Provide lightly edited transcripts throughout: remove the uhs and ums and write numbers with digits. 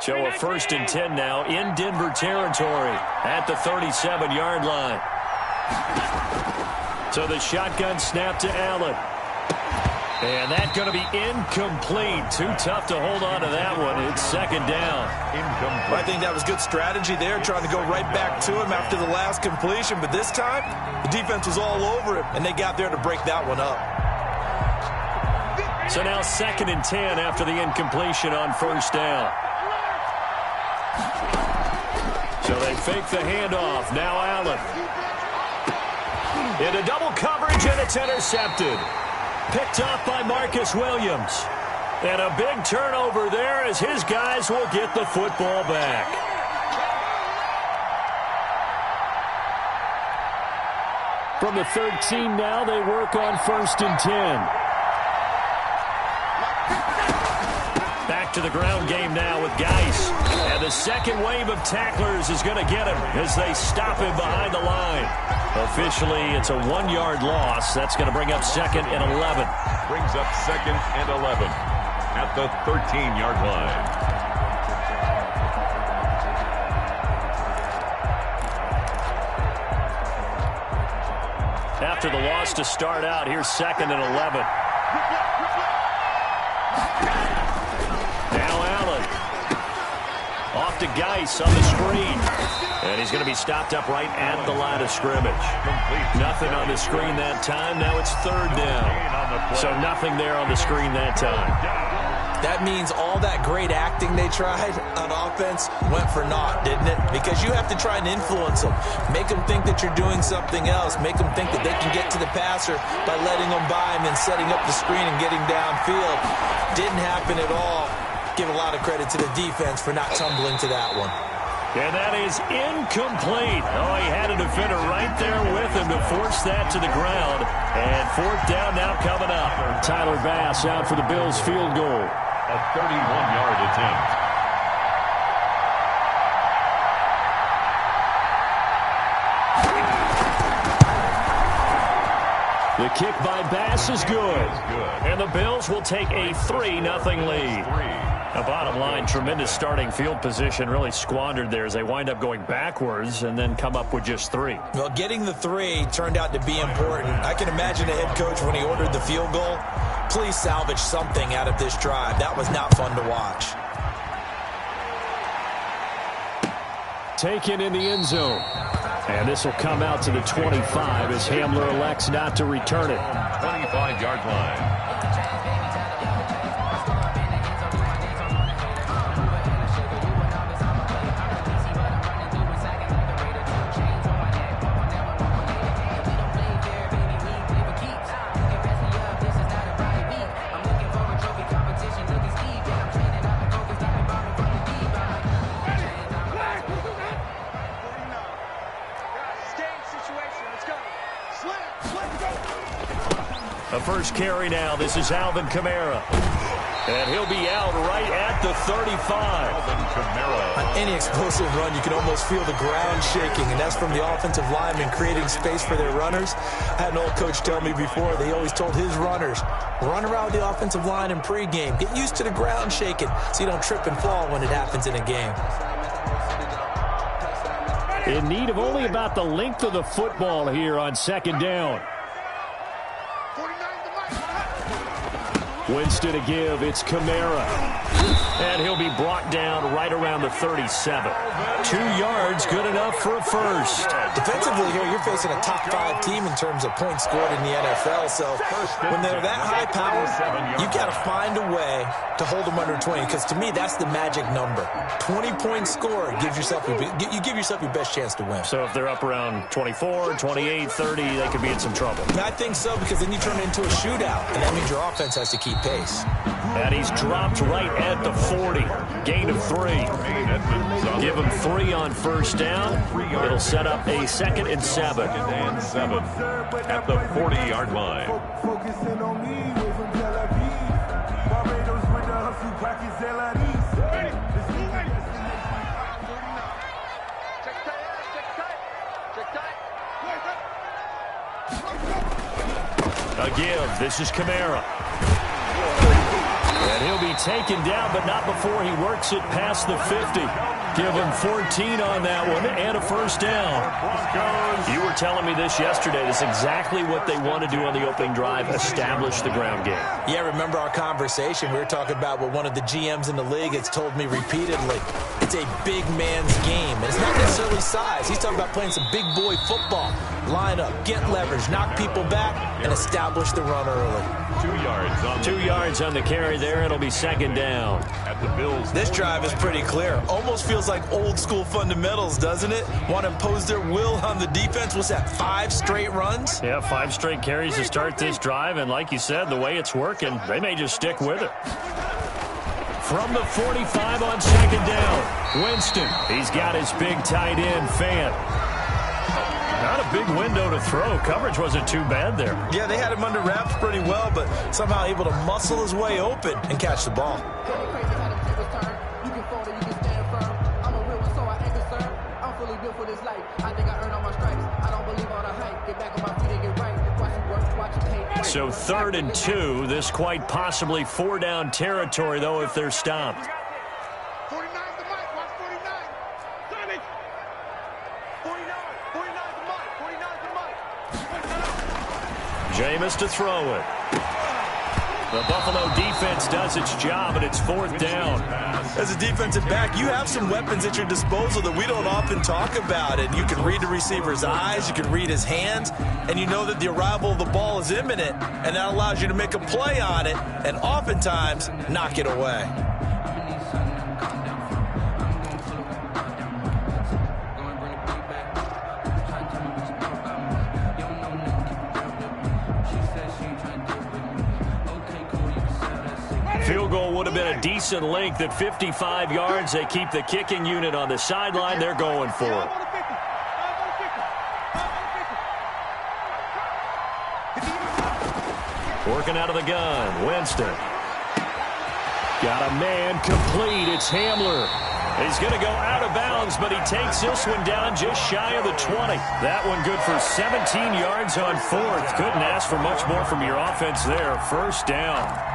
So a 1st and 10 now in Denver territory at the 37-yard line. So the shotgun snap to Allen. And that's going to be incomplete. Too tough to hold on to that one. It's 2nd down. Incomplete. I think that was good strategy there, trying to go right back to him after the last completion. But this time, the defense was all over him, and they got there to break that one up. So now 2nd and 10 after the incompletion on 1st down. So they fake the handoff. Now Allen. Into double coverage, and it's intercepted. Picked off by Marcus Williams. And a big turnover there as his guys will get the football back. From the 13 now, they work on 1st and 10. Back to the ground game now with Geis. And the second wave of tacklers is going to get him as they stop him behind the line. Officially, it's a 1-yard loss. That's going to bring up 2nd and 11. Brings up 2nd and 11 at the 13-yard line. After the loss to start out, here's 2nd and 11. Now Allen. Off to Geis on the screen. And he's going to be stopped up right at the line of scrimmage. Nothing on the screen that time. Now it's 3rd down. So nothing there on the screen that time. That means all that great acting they tried on offense went for naught, didn't it? Because you have to try and influence them. Make them think that you're doing something else. Make them think that they can get to the passer by letting them by him and setting up the screen and getting downfield. Didn't happen at all. Give a lot of credit to the defense for not tumbling to that one. And that is incomplete. Oh, he had a defender right there with him to force that to the ground. And 4th down now coming up. Tyler Bass out for the Bills field goal. A 31-yard attempt. The kick by Bass is good. And the Bills will take a 3-0 lead. Now, bottom line, tremendous starting field position, really squandered there as they wind up going backwards and then come up with just 3. Well, getting the 3 turned out to be important. I can imagine a head coach when he ordered the field goal. Please salvage something out of this drive. That was not fun to watch. Taken in the end zone. And this will come out to the 25 as Hamler elects not to return it. 25-yard line. A first carry now. This is Alvin Kamara. And he'll be out right at the 35. Alvin Kamara. On any explosive run, you can almost feel the ground shaking, and that's from the offensive linemen creating space for their runners. I had an old coach tell me before, they always told his runners, run around the offensive line in pregame. Get used to the ground shaking so you don't trip and fall when it happens in a game. In need of only about the length of the football here on 2nd down. Winston to give. It's Kamara. And he'll be brought down right around the 37. 2 yards, good enough for a first. Defensively here, you're facing a top 5 team in terms of points scored in the NFL. So when they're that high powered, you got to find a way to hold them under 20. Because to me, that's the magic number. 20 points scored gives yourself you give yourself your best chance to win. So if they're up around 24, 28, 30, they could be in some trouble. I think so, because then you turn it into a shootout, and that means your offense has to keep pace. And he's dropped right at the 40. Gain of 3. Give him 3 on first down. It'll set up a 2nd and 7. 2nd and 7 at the 40-yard line. A give. This is Kamara. And he'll be be taken down, but not before he works it past the 50. Give him 14 on that one and a first down. You were telling me this yesterday. That's exactly what they want to do on the opening drive, establish the ground game. Yeah, remember our conversation? We were talking about what one of the GMs in the league has told me repeatedly. It's a big man's game, and it's not necessarily size. He's talking about playing some big boy football. Line up, get leverage, knock people back, and establish the run early. 2 yards on the carry there. It'll be second down. At the Bills. This drive is pretty clear. Almost feels like old school fundamentals, doesn't it? Want to impose their will on the defense. What's that, 5 straight runs? Yeah, 5 straight carries to start this drive, and like you said, the way it's working, they may just stick with it. From the 45 on second down, Winston. He's got his big tight end, Fant. Not a big window to throw. Coverage wasn't too bad there. Yeah, they had him under wraps pretty well, but somehow able to muscle his way open and catch the ball. So 3rd and 2. This quite possibly 4-down territory, though, if they're stopped. 49 the mic. Watch 49. Sonic. 49 the mic. Jameis to throw it. The Buffalo defense does its job, and it's 4th down. As a defensive back, you have some weapons at your disposal that we don't often talk about. And you can read the receiver's eyes, you can read his hands, and you know that the arrival of the ball is imminent, and that allows you to make a play on it and oftentimes knock it away. Field goal would have been a decent length at 55 yards. They keep the kicking unit on the sideline. They're going for it. Working out of the gun, Winston. Got a man complete. It's Hamler. He's going to go out of bounds, but he takes this one down just shy of the 20. That one good for 17 yards on 4th. Couldn't ask for much more from your offense there. First down.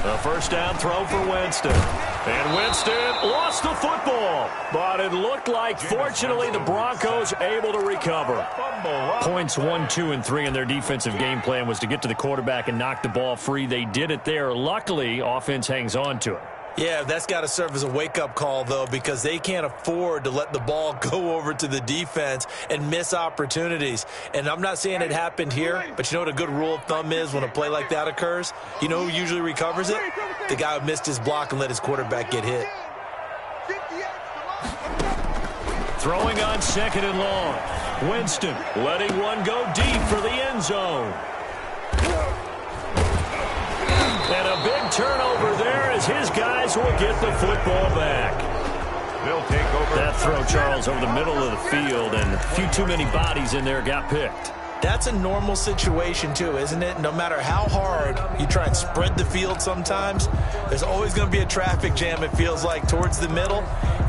A first down throw for Winston. And Winston lost the football. But it looked like, fortunately, the Broncos able to recover. Points 1, 2, and 3 in their defensive game plan was to get to the quarterback and knock the ball free. They did it there. Luckily, offense hangs on to it. Yeah, that's got to serve as a wake-up call, though, because they can't afford to let the ball go over to the defense and miss opportunities. And I'm not saying it happened here, but you know what a good rule of thumb is when a play like that occurs? You know who usually recovers it? The guy who missed his block and let his quarterback get hit. Throwing on 2nd and long. Winston letting one go deep for the end zone. And a big turnover there as his guys will get the football back. They'll take over. That throw, Charles, over the middle of the field, and a few too many bodies in there got picked. That's a normal situation, too, isn't it? No matter how hard you try and spread the field sometimes, there's always going to be a traffic jam, it feels like, towards the middle.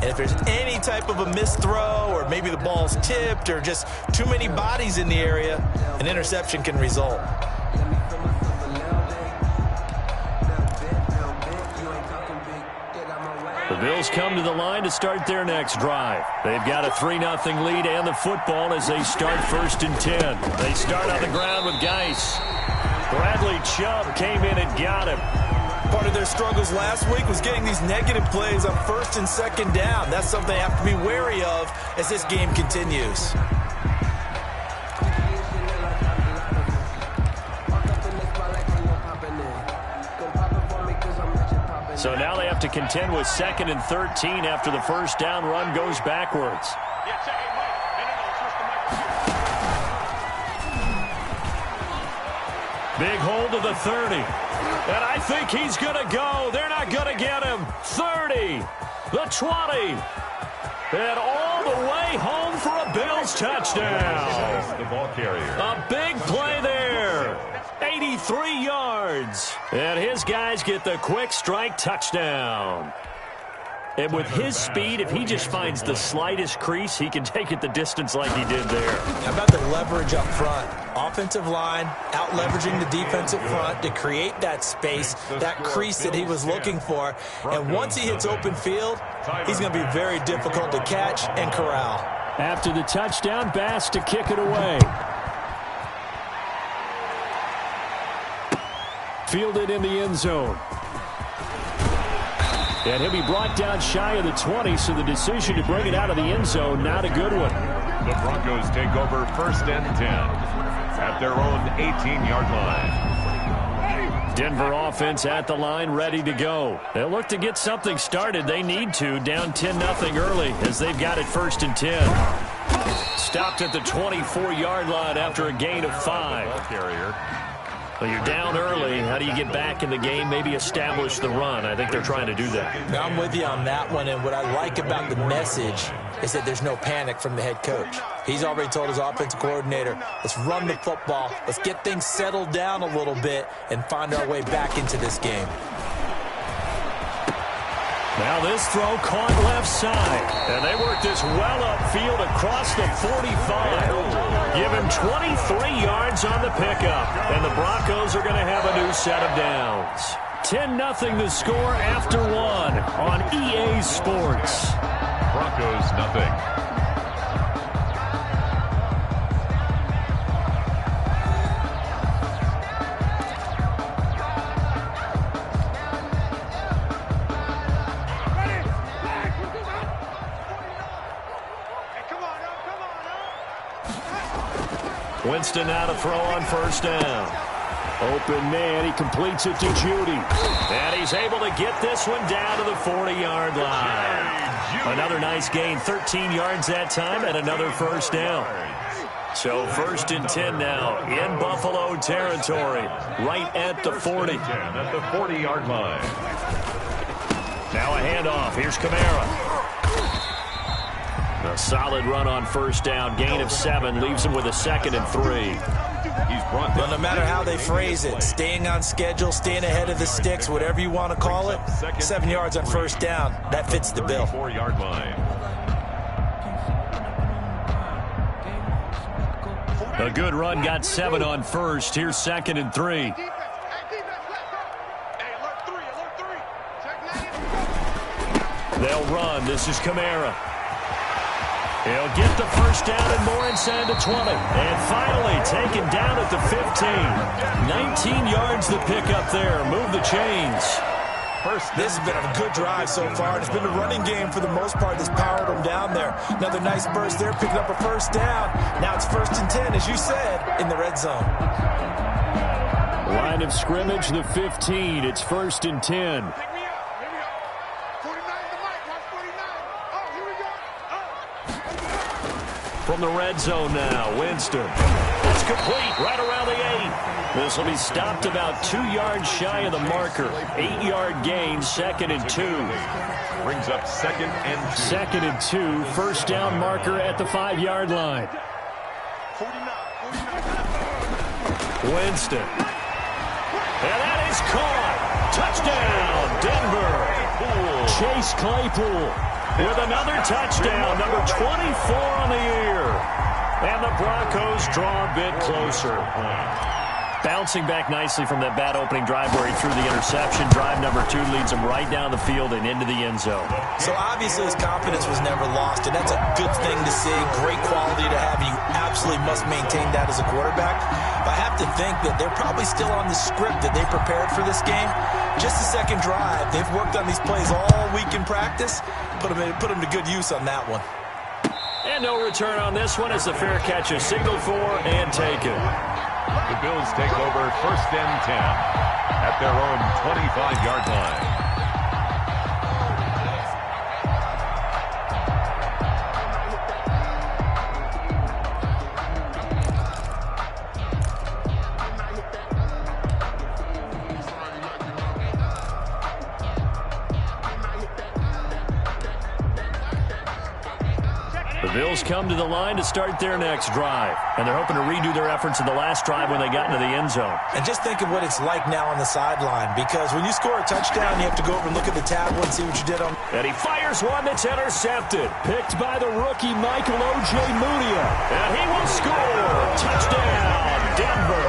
And if there's any type of a missed throw or maybe the ball's tipped or just too many bodies in the area, an interception can result. The Bills come to the line to start their next drive. They've got a 3-0 lead and the football as they start 1st and 10. They start on the ground with Geis. Bradley Chubb came in and got him. Part of their struggles last week was getting these negative plays on 1st and 2nd down. That's something they have to be wary of as this game continues. So now they have to contend with 2nd and 13 after the first down run goes backwards. Big hold of the 30. And I think he's going to go. They're not going to get him. 30. The 20. And all the way home for a Bills touchdown. The ball carrier. A big play there. 83 yards. And his guys get the quick strike touchdown. And with his speed, if he just finds the slightest crease, he can take it the distance like he did there. How about the leverage up front? Offensive line out-leveraging the defensive front to create that space, that crease that he was looking for. And once he hits open field, he's going to be very difficult to catch and corral. After the touchdown, Bass to kick it away. Fielded in the end zone. And he'll be brought down shy of the 20, so the decision to bring it out of the end zone, not a good one. The Broncos take over 1st and 10 at their own 18-yard line. Denver offense at the line, ready to go. They'll look to get something started. They need to, down 10-0 early, as they've got it 1st and 10. Stopped at the 24-yard line after a gain of 5. Ball carrier. Well, you're down early. How do you get back in the game, maybe establish the run? I think they're trying to do that. Now, I'm with you on that one, and what I like about the message is that there's no panic from the head coach. He's already told his offensive coordinator, let's run the football, let's get things settled down a little bit and find our way back into this game. Now this throw caught left side, and they work this well upfield across the 45. Give him 23 yards on the pickup, and the Broncos are going to have a new set of downs. 10-0 the score after 1 on EA Sports. Broncos nothing. Winston now to throw on 1st down. Open man, he completes it to Judy. And he's able to get this one down to the 40-yard line. Another nice gain, 13 yards that time, and another 1st down. So 1st and 10 now in Buffalo territory, right at the 40. At the 40-yard line. Now a handoff. Here's Kamara. A solid run on 1st down. Gain of 7 leaves him with a 2nd and 3. He's brought But no matter how they phrase it, staying on schedule, staying ahead of the sticks, whatever you want to call it, 7 yards on 1st down, that fits the bill. 4-yard line. A good run, got 7 on 1st. Here's 2nd and 3. They'll run. This is Kamara. He'll get the 1st down and more inside the 20. And finally taken down at the 15. 19 yards the pickup there. Move the chains. This has been a good drive so far. It's been a running game for the most part that's powered them down there. Another nice burst there, picking up a 1st down. Now it's 1st and 10, as you said, in the red zone. Line of scrimmage, the 15. It's 1st and 10. From the red zone now, Winston. That's complete right around the 8. This will be stopped about 2 yards shy of the marker. 8-yard gain, 2nd and 2. Brings up 2nd and 2. 2nd and 2, 1st down marker at the 5-yard line. Winston. And that is caught. Touchdown, Denver. Chase Claypool with another touchdown, number 24 on the year. And the Broncos draw a bit closer. Bouncing back nicely from that bad opening drive where he threw the interception. Drive number 2 leads him right down the field and into the end zone. So obviously his confidence was never lost, and that's a good thing to see. Great quality to have. You absolutely must maintain that as a quarterback. But I have to think that they're probably still on the script that they prepared for this game. Just the second drive. They've worked on these plays all week in practice. Put them to good use on that one. And no return on this one as the fair catch is signaled for and taken. The Bills take over 1st and 10 at their own 25-yard line. Bills come to the line to start their next drive. And they're hoping to redo their efforts in the last drive when they got into the end zone. And just think of what it's like now on the sideline, because when you score a touchdown, you have to go over and look at the tablet and see what you did on. And he fires one that's intercepted. Picked by the rookie Michael O.J. Mudia. And he will score. Touchdown, Denver.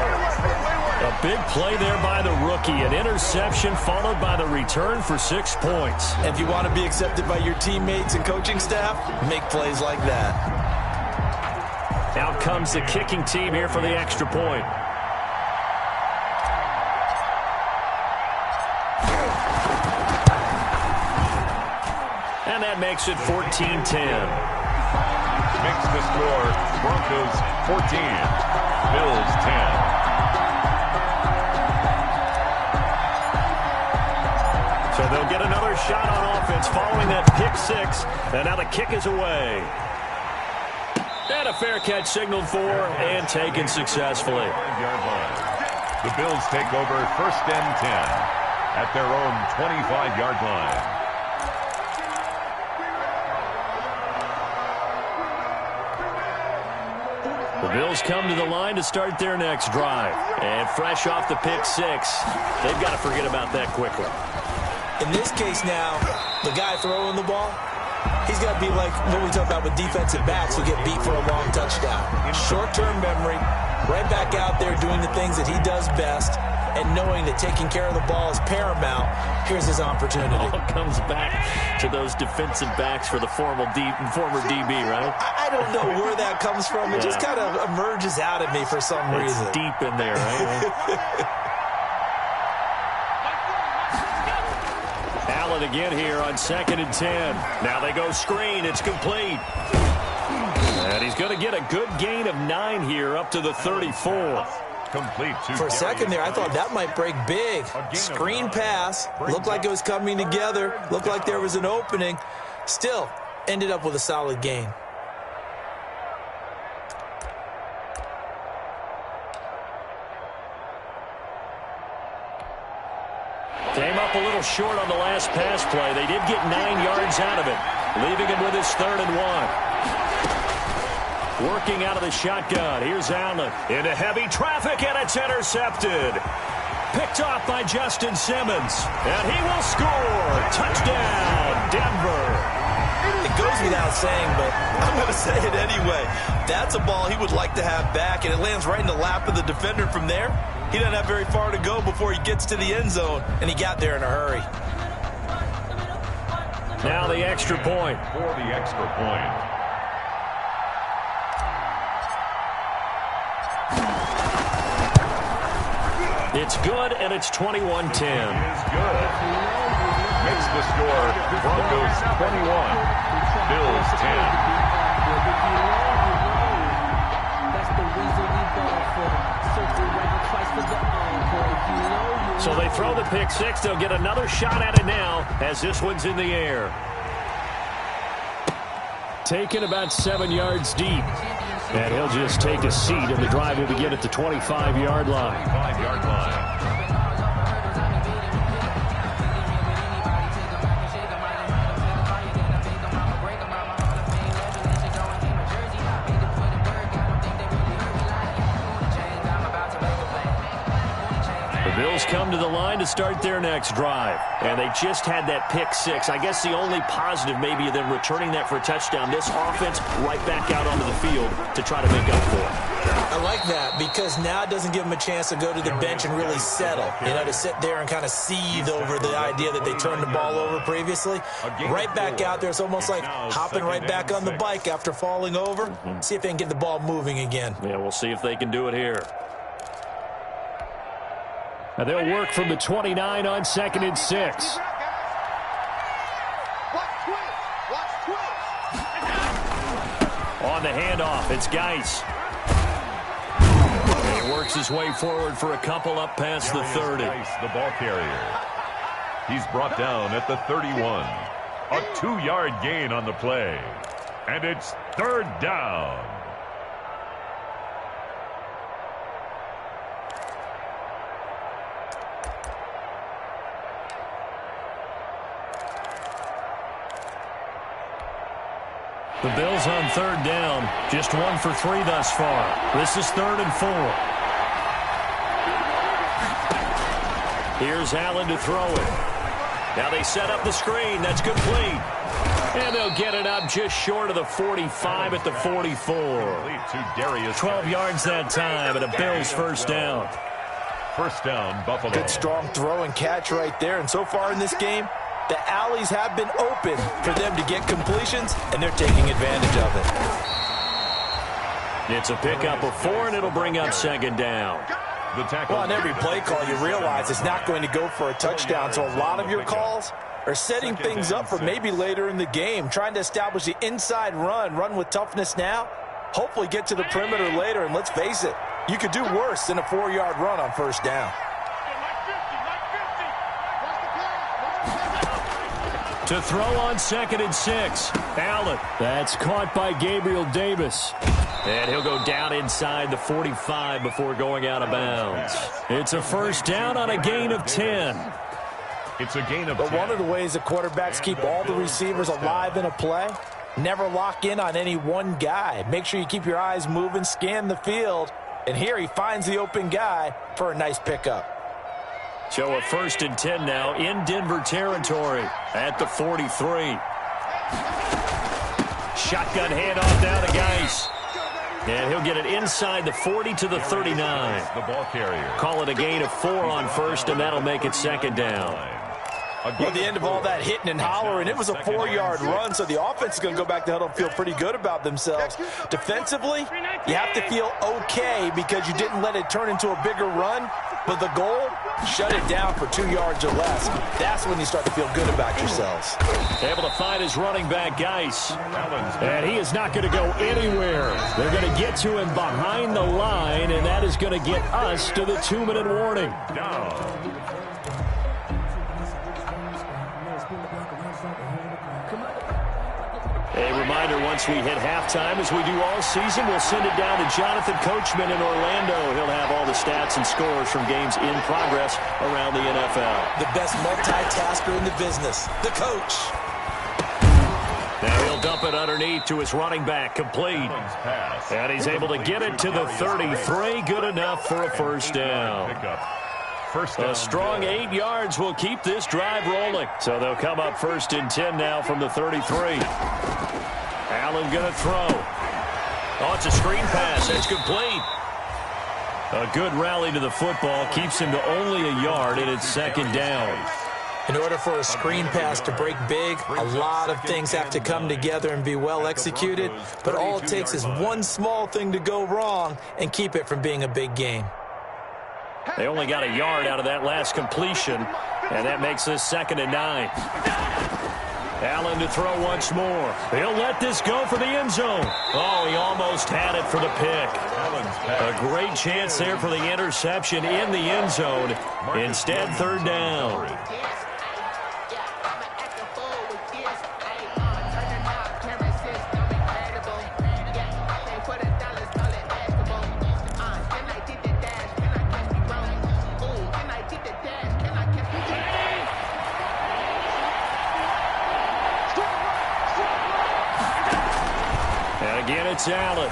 A big play there by the rookie. An interception followed by the return for 6 points. And if you want to be accepted by your teammates and coaching staff, make plays like that. Out comes the kicking team here for the extra point. And that makes it 14-10. Makes the score Broncos 14, Bills 10. So they'll get another shot on offense following that pick six. And now the kick is away. And a fair catch signaled for and taken successfully. The Bills take over 1st and 10 at their own 25-yard line. The Bills come to the line to start their next drive. And fresh off the pick six, they've got to forget about that quickly. In this case now, the guy throwing the ball, he's got to be like what we talk about with defensive backs who get beat for a long touchdown. Short-term memory, right back out there doing the things that he does best, and knowing that taking care of the ball is paramount. Here's his opportunity. All comes back to those defensive backs for the former DB, right? I don't know where that comes from. It just kind of emerges out of me for some reason. It's deep in there, right? Allen again here on 2nd and 10. Now they go screen. It's complete. And he's going to get a good gain of 9 here up to the 34. Complete for a second there, I thought that might break big. Screen pass. Looked like it was coming together. Looked like there was an opening. Still, ended up with a solid gain. Came up a little short on the last pass play. They did get 9 yards out of it, leaving him with his 3rd and 1. Working out of the shotgun. Here's Allen into heavy traffic, and it's intercepted. Picked off by Justin Simmons, and he will score. Touchdown, Denver. It goes without saying, but I'm going to say it anyway. That's a ball he would like to have back, and it lands right in the lap of the defender from there. He doesn't have very far to go before he gets to the end zone, and he got there in a hurry. Now the extra point. For the extra point. It's good, and it's 21-10. Is good. Makes the score Broncos 21, Bills 10. So they throw the pick six. They'll get another shot at it now as this one's in the air. Taken about 7 yards deep. And he'll just take a seat, and the drive will begin at the 25-yard line. 25-yard line. Bills come to the line to start their next drive. And they just had that pick six. I guess the only positive maybe of them returning that for a touchdown. This offense right back out onto the field to try to make up for it. I like that because now it doesn't give them a chance to go to the bench and really settle. You know, to sit there and kind of seethe over the idea that they turned the ball over previously. Right back out there. It's almost like hopping right back on the bike after falling over. See if they can get the ball moving again. Yeah, we'll see if they can do it here. And they'll work from the 29 on 2nd and 6. On the handoff, it's Geis. And he works his way forward for a couple up past the 30. Geis, the ball carrier. He's brought down at the 31. A 2-yard gain on the play. And it's 3rd down. The Bills on third down. Just 1 for 3 thus far. This is 3rd and 4. Here's Allen to throw it. Now they set up the screen. That's complete. And they'll get it up just short of the 45 at the 44. 12 yards that time and a Bills first down. First down, Buffalo. Good strong throw and catch right there. And so far in this game, the alleys have been open for them to get completions, and they're taking advantage of it. It's a pickup of 4, and it'll bring up second down. Well, on every play call, you realize it's not going to go for a touchdown, so a lot of your calls are setting things up for maybe later in the game, trying to establish the inside run with toughness now, hopefully get to the perimeter later, and let's face it, you could do worse than a 4-yard run on first down. To throw on 2nd and 6. Allen. That's caught by Gabriel Davis. And he'll go down inside the 45 before going out of bounds. It's a first down on a gain of 10. It's a gain of 10. But one of the ways the quarterbacks keep all the receivers alive in a play, never lock in on any one guy. Make sure you keep your eyes moving, scan the field. And here he finds the open guy for a nice pickup. So a 1st and 10 now in Denver territory at the 43. Shotgun handoff down to Geis. And he'll get it inside the 40 to the 39. The ball carrier. Call it a gain of 4 on first, and that'll make it second down. Well, at the end of all that hitting and hollering, it was a 4-yard run, so the offense is going to go back to huddle and feel pretty good about themselves. Defensively, you have to feel okay because you didn't let it turn into a bigger run, but the goal, shut it down for 2 yards or less. That's when you start to feel good about yourselves. Able to find his running back, Geis. And he is not going to go anywhere. They're going to get to him behind the line, and that is going to get us to the 2-minute warning. A reminder, once we hit halftime, as we do all season, we'll send it down to Jonathan Coachman in Orlando. He'll have all the stats and scores from games in progress around the NFL. The best multitasker in the business, the coach. Now he'll dump it underneath to his running back, complete. And he's able to get it to the 33, good enough for a first down. A strong 8 yards will keep this drive rolling. So they'll come up 1st and 10 now from the 33. Allen going to throw. Oh, it's a screen pass. It's complete. A good rally to the football keeps him to only a yard, and it's second down. In order for a screen pass to break big, a lot of things have to come together and be well executed. But all it takes is one small thing to go wrong and keep it from being a big game. They only got a yard out of that last completion, and that makes this 2nd and 9. Allen to throw once more. He'll let this go for the end zone. Oh, he almost had it for the pick. A great chance there for the interception in the end zone. Instead, 3rd down. It's Allen.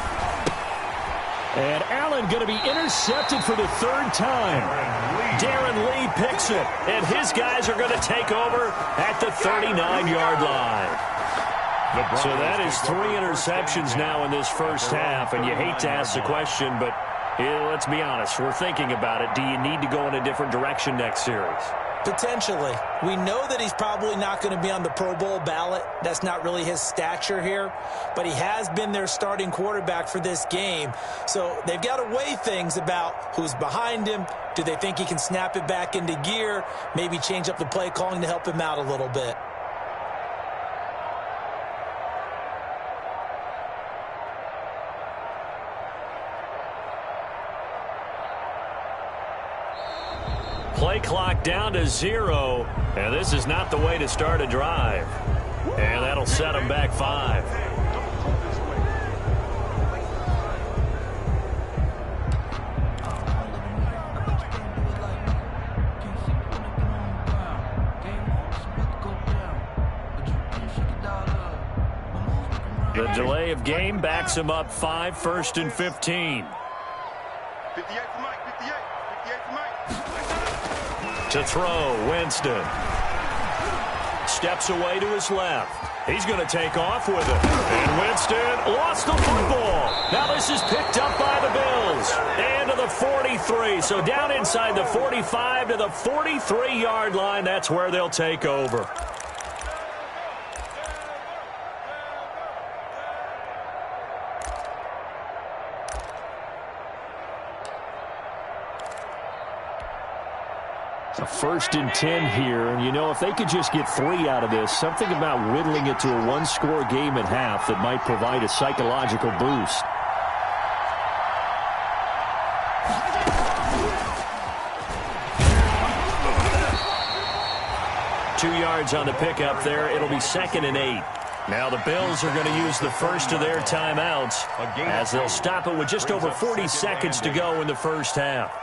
And Allen going to be intercepted for the 3rd time. Darren Lee picks it, and his guys are going to take over at the 39-yard line. So that is 3 interceptions now in this first half, and you hate to ask the question, but let's be honest, we're thinking about it. Do you need to go in a different direction next series? Potentially. We know that he's probably not going to be on the Pro Bowl ballot. That's not really his stature here. But he has been their starting quarterback for this game. So they've got to weigh things about who's behind him. Do they think he can snap it back into gear? Maybe change up the play calling to help him out a little bit. Play clock down to 0, and this is not the way to start a drive. And that'll set them back 5. The delay of game backs him up 5, 1st and 15. 58 for Mike, 58 for Mike. To throw, Winston. Steps away to his left. He's going to take off with it. And Winston lost the football. Now this is picked up by the Bills. And to the 43. So down inside the 45 to the 43-yard line. That's where they'll take over. A 1st and 10 here, and you know, if they could just get 3 out of this, something about whittling it to a one-score game at half that might provide a psychological boost. Two yards on the pickup there. It'll be 2nd and 8. Now the Bills are going to use the first of their timeouts as they'll stop it with just over 40 seconds to go in the first half.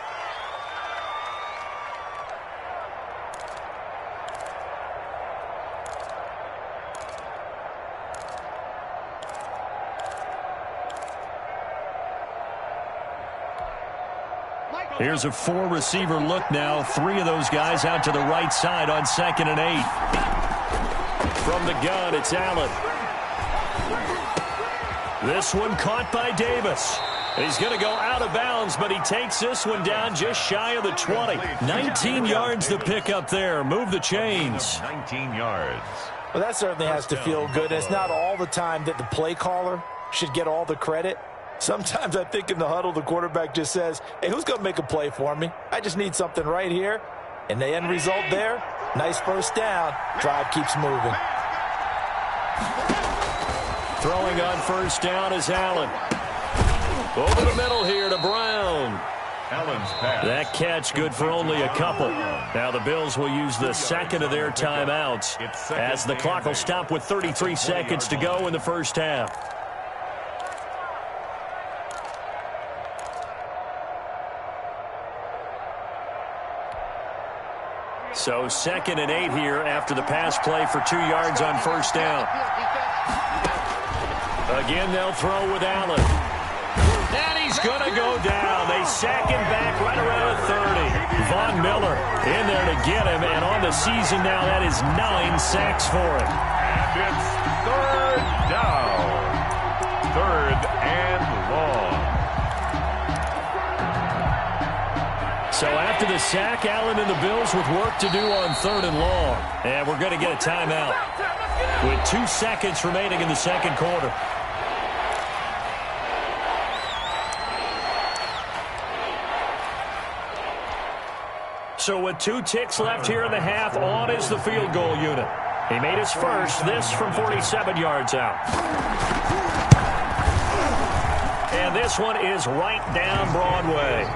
Here's a 4-receiver look now. 3 of those guys out to the right side on 2nd and 8. From the gun, it's Allen. This one caught by Davis. He's going to go out of bounds, but he takes this one down just shy of the 20. 19 yards to pick up there. Move the chains. 19 yards. Well, that certainly has to feel good. It's not all the time that the play caller should get all the credit. Sometimes I think in the huddle, the quarterback just says, hey, who's going to make a play for me? I just need something right here. And the end result there, nice first down. Drive keeps moving. Throwing on first down is Allen. Over the middle here to Brown. Allen's pass. That catch good for only a couple. Now the Bills will use the second of their timeouts as the clock will stop with 33 seconds to go in the first half. So 2nd and 8 here after the pass play for 2 yards on first down. Again, they'll throw with Allen. And he's going to go down. They sack him back right around the 30. Von Miller in there to get him. And on the season now, that is 9 sacks for him. And it's 3rd down. 3rd and long. So after the sack, Allen and the Bills with work to do on 3rd and long. And we're going to get a timeout with 2 seconds remaining in the second quarter. So with 2 ticks left here in the half, on is the field goal unit. He made his first, this from 47 yards out. And this one is right down Broadway.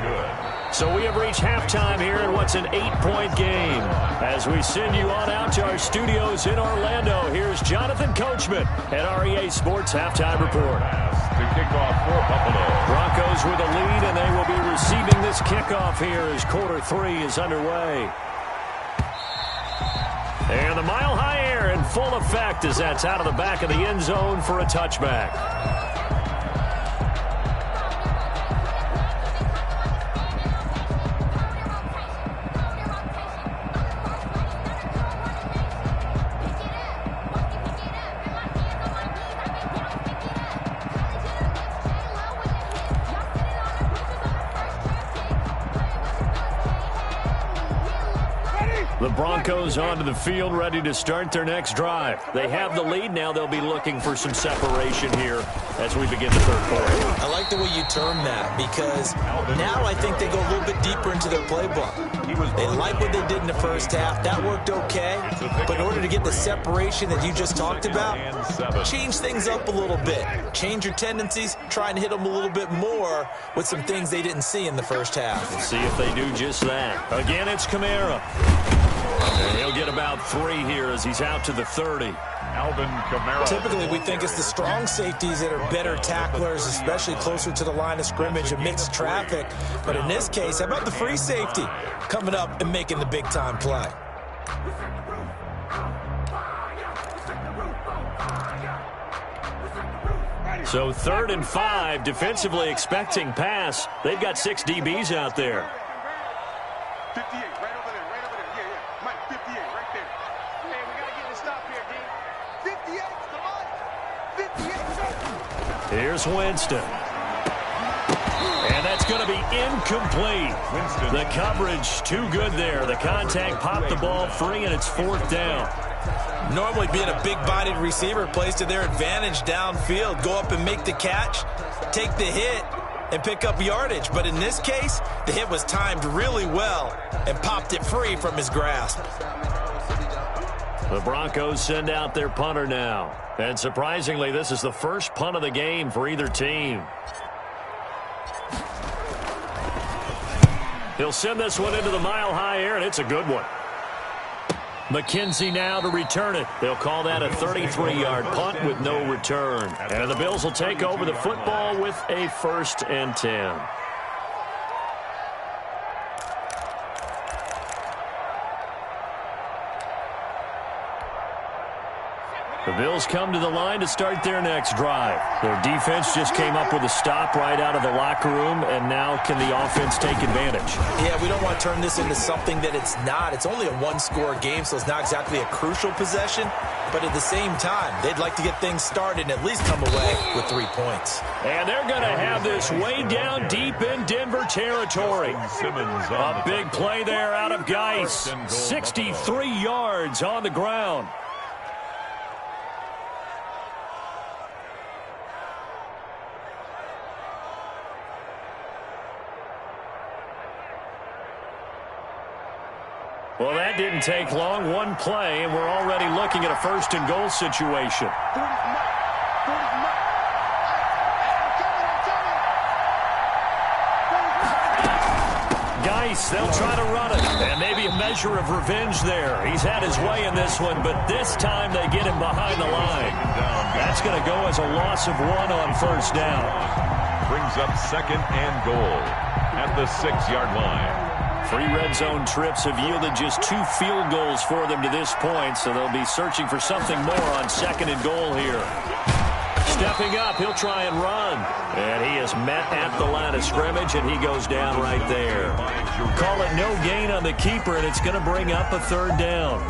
So we have reached halftime here in what's an 8-point game. As we send you on out to our studios in Orlando, here's Jonathan Coachman at REA Sports Halftime Report. To kick off for Buffalo. Broncos with a lead, and they will be receiving this kickoff here as quarter 3 is underway. And the mile-high air in full effect as that's out of the back of the end zone for a touchback. The Broncos onto the field, ready to start their next drive. They have the lead. Now they'll be looking for some separation here as we begin the third quarter. I like the way you term that because now I think they go a little bit deeper into their playbook. They like what they did in the first half. That worked okay. But in order to get the separation that you just talked about, change things up a little bit. Change your tendencies. Try and hit them a little bit more with some things they didn't see in the first half. Let's see if they do just that. Again, it's Kamara. And he'll get about 3 here as he's out to the 30. Alvin Kamara. Typically, we think it's the strong safeties that are better tacklers, especially closer to the line of scrimmage amidst traffic. But in this case, how about the free safety coming up and making the big-time play? So 3rd and 5, defensively expecting pass. They've got 6 DBs out there. 58, right over there, right over there. Yeah, yeah. Mike, 58, right there. Man, we got to get this stop here, D. 58, come on. 58. Here's Winston. And that's going to be incomplete. The coverage too good there. The contact popped the ball free, and it's 4th down. Normally being a big-bodied receiver plays to their advantage downfield. Go up and make the catch, take the hit, and pick up yardage. But in this case, the hit was timed really well and popped it free from his grasp. The Broncos send out their punter now. And surprisingly, this is the first punt of the game for either team. He'll send this one into the mile-high air, and it's a good one. McKenzie now to return it. They'll call that a 33-yard punt with no return. And the Bills will take over the football with a 1st and 10. The Bills come to the line to start their next drive. Their defense just came up with a stop right out of the locker room, and now can the offense take advantage? Yeah, we don't want to turn this into something that it's not. It's only a 1-score game, so it's not exactly a crucial possession. But at the same time, they'd like to get things started and at least come away with 3 points. And they're going to have this way down deep in Denver territory. A big play there out of Geis. 63 yards on the ground. Well, that didn't take long. One play, and we're already looking at a 1st and goal situation. Geis, they'll try to run it. And maybe a measure of revenge there. He's had his way in this one, but this time they get him behind the line. That's going to go as a loss of 1 on 1st down. Brings up 2nd and goal at the 6-yard line. 3 red zone trips have yielded just 2 field goals for them to this point, so they'll be searching for something more on 2nd and goal here. Stepping up, he'll try and run. And he is met at the line of scrimmage, and he goes down right there. Call it no gain on the keeper, and it's going to bring up a 3rd down.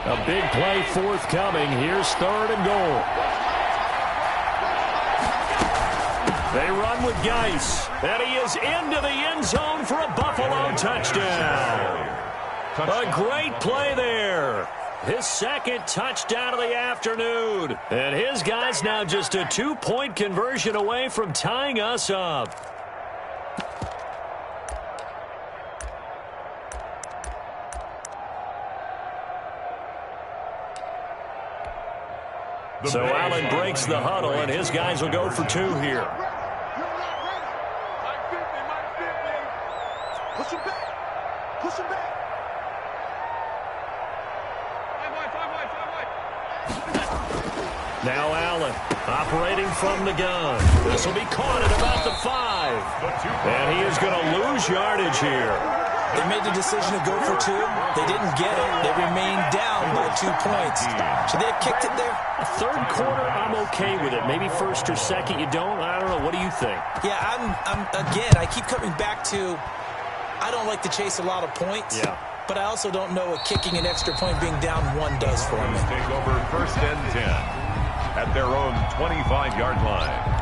A big play forthcoming. Here's 3rd and goal. They run with Geis, and he is into the end zone for a Buffalo touchdown. A great play there. His 2nd touchdown of the afternoon. And his guys now just a 2-point conversion away from tying us up. So Allen breaks the huddle, and his guys will go for 2 here. Push him back. Push him back. 5 wide. Now Allen operating from the gun. This will be caught at about the 5. And he is going to lose yardage here. They made the decision to go for 2. They didn't get it. They remained down by 2 points. Should they have kicked it there? A 3rd quarter, I'm okay with it. Maybe 1st or 2nd, you don't. I don't know. What do you think? Yeah, again, I keep coming back to I don't like to chase a lot of points. Yeah. But I also don't know what kicking an extra point being down 1 does for me. Take over 1st and 10 at their own 25-yard line.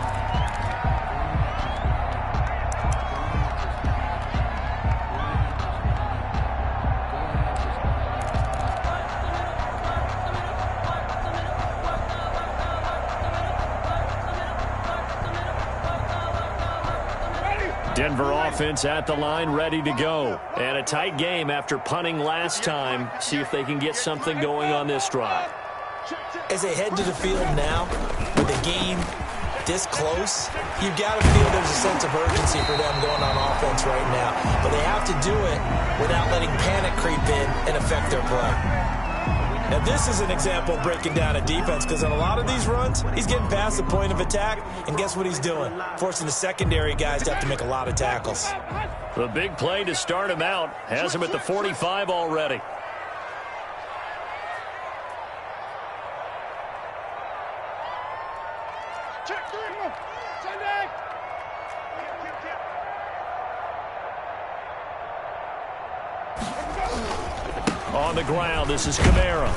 Denver offense at the line, ready to go. And a tight game after punting last time. See if they can get something going on this drive. As they head to the field now, with the game this close, you've got to feel there's a sense of urgency for them going on offense right now. But they have to do it without letting panic creep in and affect their play. Now, this is an example of breaking down a defense, because on a lot of these runs, he's getting past the point of attack, and guess what he's doing? Forcing the secondary guys to have to make a lot of tackles. The big play to start him out has him at the 45 already. On the ground, this is Kamara.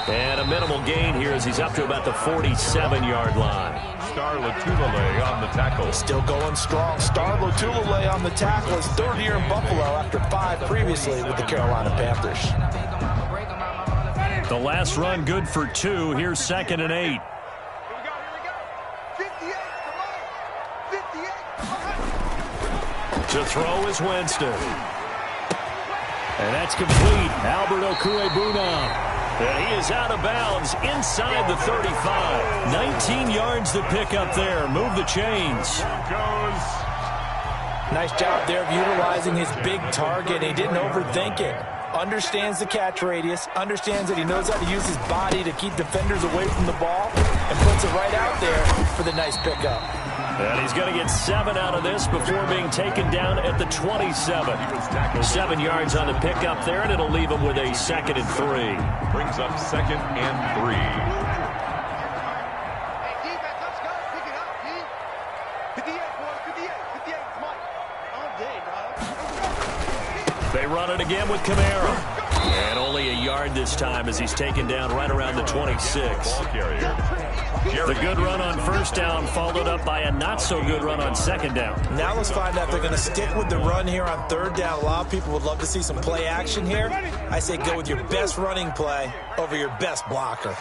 And a minimal gain here as he's up to about the 47-yard line. Star Latulele on the tackle. Still going strong. Star Latulele on the tackle. His third year in Buffalo after 5 previously with the Carolina Panthers. The last run good for 2. Here's 2nd and 8. To throw is Winston. And that's complete. Albert Okwuegbunam. And he is out of bounds inside the 35. 19 yards to pick up there. Move the chains. Nice job there of utilizing his big target. He didn't overthink it. Understands the catch radius. Understands that he knows how to use his body to keep defenders away from the ball. And puts it right out there for the nice pickup. And he's going to get 7 out of this before being taken down at the 27. 7 yards on the pickup there, and it'll leave him with a 2nd and 3. Brings up 2nd and 3. Hey, defense, let's go. Pick it up, D. 58, boys. 58. 58. Mike. All day, dog. They run it again with Kamara. And only a yard this time as he's taken down right around the 26. Ball carrier. The good run on 1st down followed up by a not-so-good run on 2nd down. Now let's find out if they're going to stick with the run here on 3rd down. A lot of people would love to see some play action here. I say go with your best running play over your best blocker.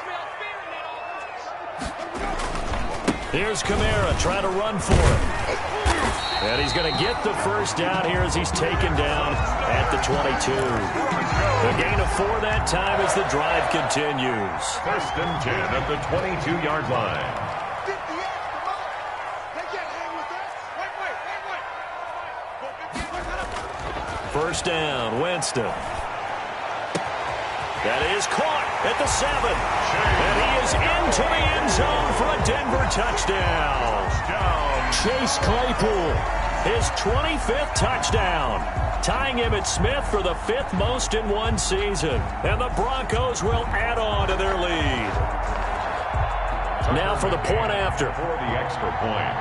Here's Kamara trying to run for it. And he's going to get the 1st down here as he's taken down at the 22. A gain of 4 that time as the drive continues. 1st and 10 at the 22-yard line. 58, come on. They can't hang with us. Wait. 1st down, Winston. That is caught at the 7. And he is into the end zone for a Denver touchdown. Chase Claypool, his 25th touchdown, tying him at Smith for the 5th most in one season. And the Broncos will add on to their lead. Now for the point after. For the extra point.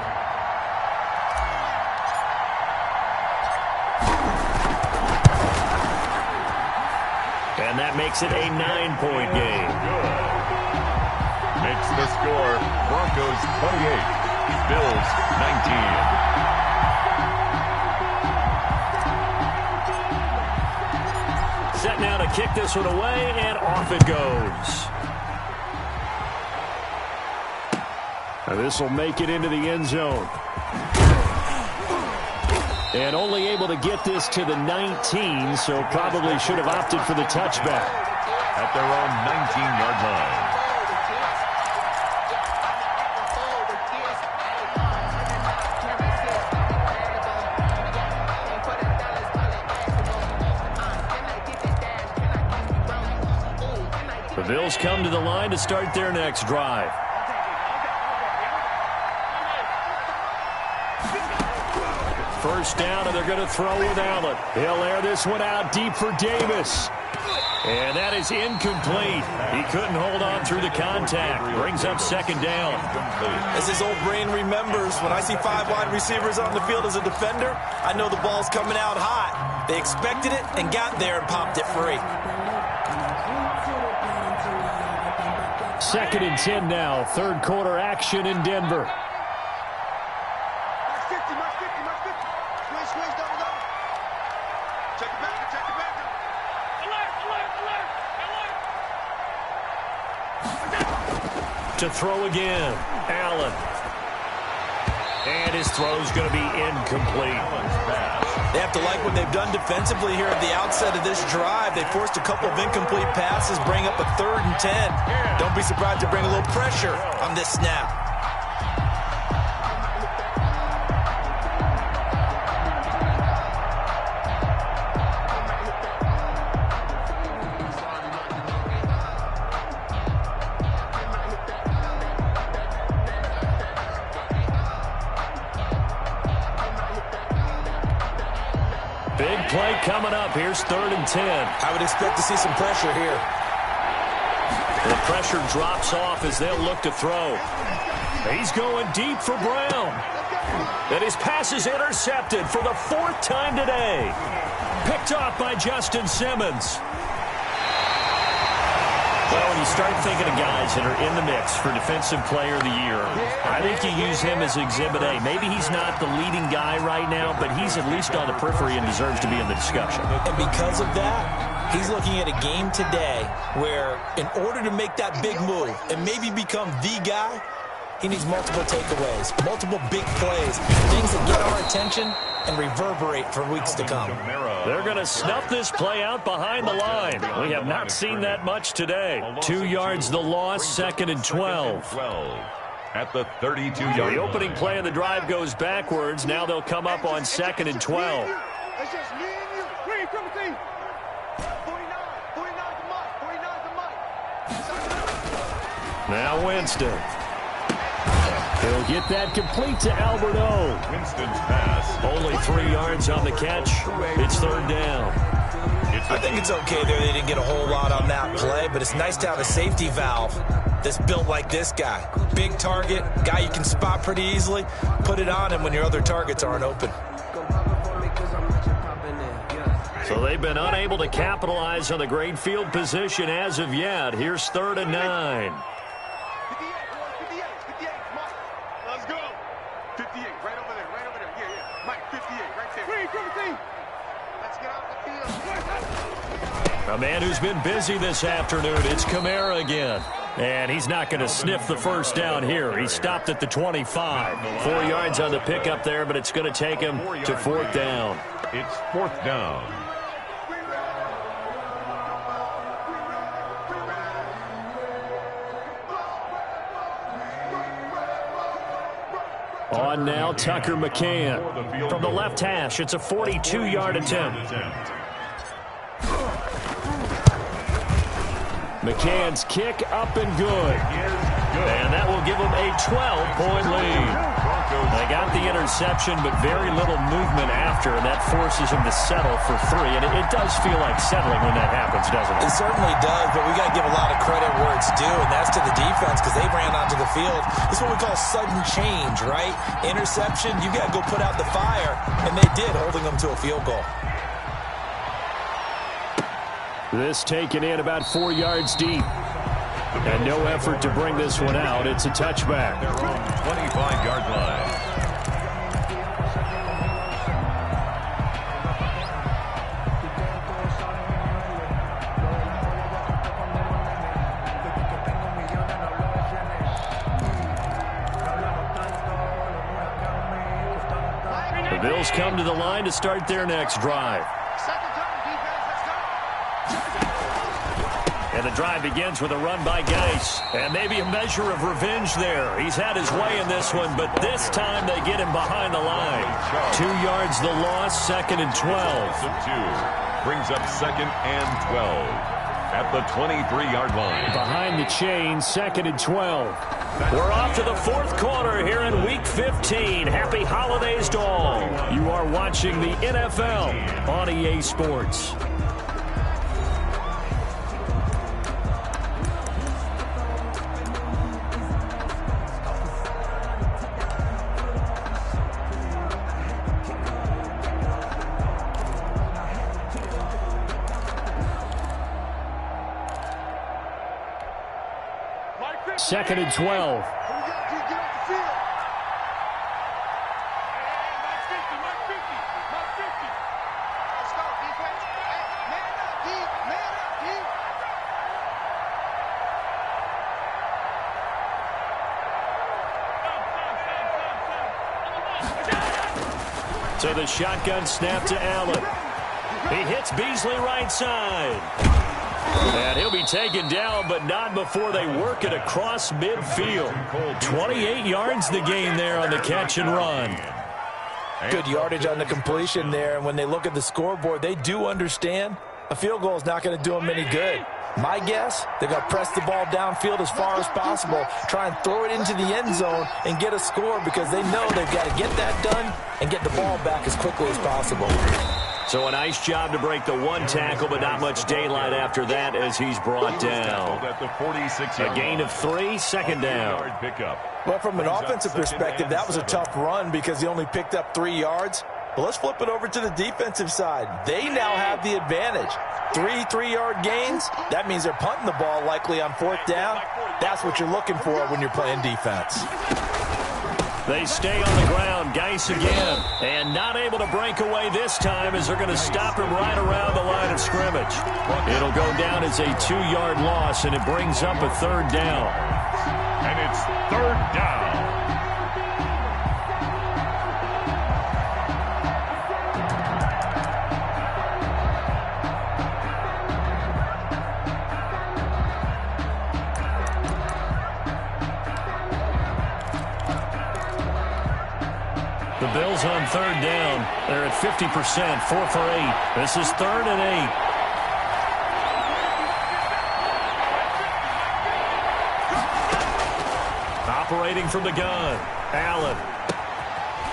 And that makes it a 9-point game. Makes the score Broncos 28. Bills 19. Set now to kick this one away, and off it goes. And this will make it into the end zone. And only able to get this to the 19, so probably should have opted for the touchback. At their own 19-yard line. The Bills come to the line to start their next drive. First down, and they're going to throw with Allen. He'll air this one out deep for Davis. And that is incomplete. He couldn't hold on through the contact. Brings up 2nd down. As his old brain remembers, when I see 5 wide receivers on the field as a defender, I know the ball's coming out hot. They expected it and got there and popped it free. 2nd and 10 now. 3rd quarter action in Denver. To throw again, Allen. And his throw's going to be incomplete. They have to like what they've done defensively here at the outset of this drive. They forced a couple of incomplete passes, bring up a 3rd and 10. Don't be surprised to bring a little pressure on this snap. Big play coming up. Here's 3rd and 10. I would expect to see some pressure here. The pressure drops off as they'll look to throw. He's going deep for Brown. And his pass is intercepted for the 4th time today. Picked off by Justin Simmons. Well, when you start thinking of guys that are in the mix for Defensive Player of the Year, I think you use him as Exhibit A. Maybe he's not the leading guy right now, but he's at least on the periphery and deserves to be in the discussion. And because of that, he's looking at a game today where in order to make that big move and maybe become the guy, he needs multiple takeaways, multiple big plays, things that get our attention and reverberate for weeks to come. They're going to snuff this play out behind the line. We have not seen that much today. 2 yards the loss, 2nd and 12. At the 32-yard line. The opening play of the drive goes backwards. Now they'll come up on 2nd and 12. That's just me and you. 49 the mic. Now Winston. He'll get that complete to Alberto. Winston's pass. Only 3 yards on the catch. It's 3rd down. I think it's okay there. They didn't get a whole lot on that play, but it's nice to have a safety valve that's built like this guy. Big target, guy you can spot pretty easily. Put it on him when your other targets aren't open. So they've been unable to capitalize on the great field position as of yet. Here's 3rd and 9. 58, Mike. Let's go. 58, right over there. Yeah. Mike, 58, right there. Let's get out the field. A man who's been busy this afternoon. It's Kamara again. And he's not going to sniff the 1st down here. He stopped at the 25. 4 yards on the pickup there, but it's going to take him to 4th down. It's 4th down. On now, Tucker McCann. From the left hash, it's a 42-yard attempt. McCann's kick up and good. And that will give them a 12-point lead. They got the interception, but very little movement after, and that forces him to settle for 3. And it does feel like settling when that happens, doesn't it? It certainly does, but we got to give a lot of credit where it's due, and that's to the defense because they ran onto the field. This is what we call sudden change, right? Interception, you got to go put out the fire, and they did, holding them to a field goal. This taken in about 4 yards deep. And no effort to bring this one out. It's a touchback. They're on 25-yard line. The Bills come to the line to start their next drive. And the drive begins with a run by Geis. And maybe a measure of revenge there. He's had his way in this one, but this time they get him behind the line. 2 yards the loss, 2nd and 12. Brings up 2nd and 12 at the 23-yard line. Behind the chain, 2nd and 12. We're off to the 4th quarter here in Week 15. Happy holidays to all. You are watching the NFL on EA Sports. Second and 12. So the shotgun snap to Allen. He hits Beasley right side. And he'll be taken down, but not before they work it across midfield. 28 yards the gain there on the catch and run. Good yardage on the completion there, and when they look at the scoreboard, they do understand a field goal is not going to do them any good. My guess, they're going to press the ball downfield as far as possible, try and throw it into the end zone and get a score because they know they've got to get that done and get the ball back as quickly as possible. So a nice job to break the one tackle, but not much daylight after that as he's brought down. A gain of 3, second down. Well, from an offensive perspective, that was a tough run because he only picked up 3 yards. But let's flip it over to the defensive side. They now have the advantage. 3 3-yard gains, that means they're punting the ball likely on 4th down. That's what you're looking for when you're playing defense. They stay on the ground. Geis again. And not able to break away this time as they're going to stop him right around the line of scrimmage. It'll go down as a 2-yard loss, and it brings up a 3rd down. And it's 3rd down. The Bills on 3rd down. They're at 50%, 4 for 8. This is 3rd and 8. Operating from the gun, Allen.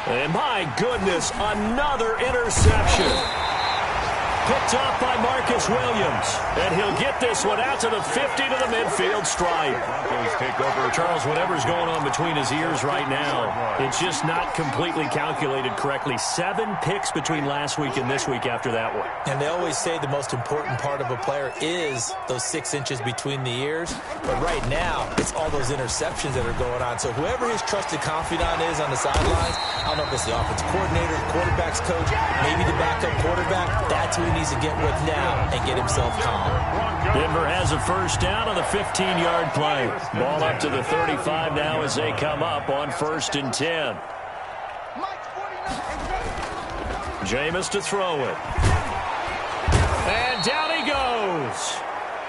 And my goodness, another interception. Picked off by Marcus Williams. And he'll get this one out to the 50 to the midfield stripe. Charles, whatever's going on between his ears right now, it's just not completely calculated correctly. 7 picks between last week and this week after that one. And they always say the most important part of a player is those 6 inches between the ears. But right now, it's all those interceptions that are going on. So whoever his trusted confidant is on the sidelines, I don't know if it's the offensive coordinator, the quarterback's coach, maybe the backup quarterback, that's who he needs to get with now and get himself calm. Denver has a 1st down on the 15-yard play. Ball up to the 35 now as they come up on 1st and 10. Jameis to throw it. And down he goes.